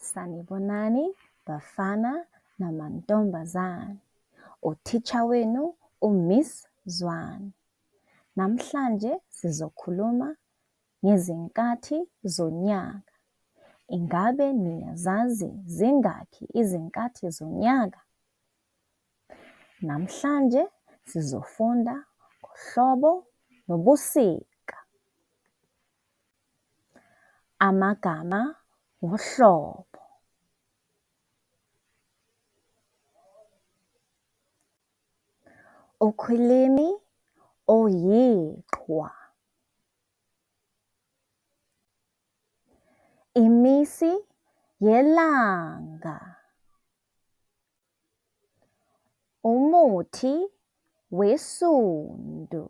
Sanibonani bafana namantombazane, utitsha wenu uMiss Zwane. Namhlanje sizokhuluma ngezinkathi zonyaka. Ingabe niyazazi zingakhi izinkathi zonyaka? Namhlanje sizofunda ngohlobo nobusika. Amagama wohlobo. Ukhwilimi oyiqhwa. Imisi yelanga. Umuthi wesundu.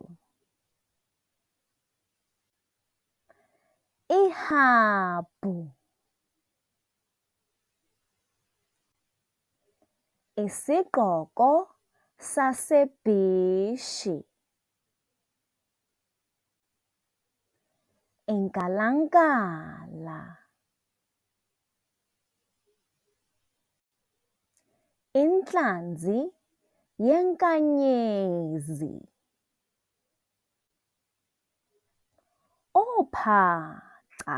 Ihabhu. Isigqoko sasebhishi. Inkalankala. Inhlanzi yenkanyezi. Ophaca.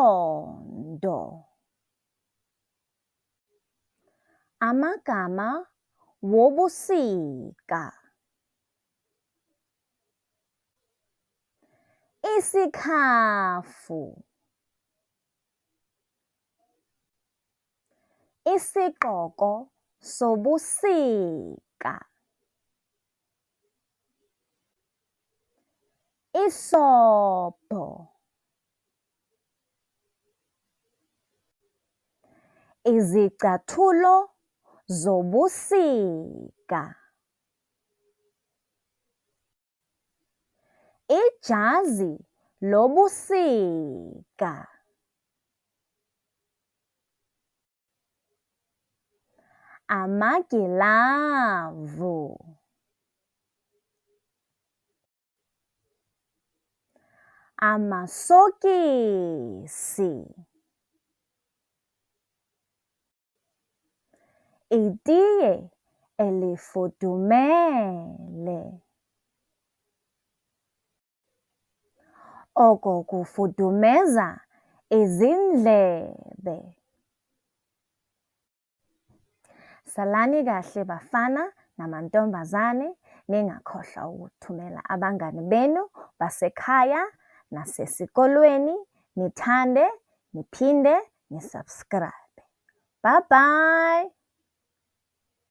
Igobolondo. Amagama wobusika. Isikhafu. Isigqoko sobusika. Isobho. Izicathulo zobusika. Ijazi lobusika. Amagilavu. Amasokisi. Itiye elifudumele. Oko kufudumeza izindlebe. Salani kahle bafana namantombazane, ningakhohlwa ukuthumela abangani benu basekhaya nasesikolweni, nithande, niphinde, nisubscribe. Bye bye.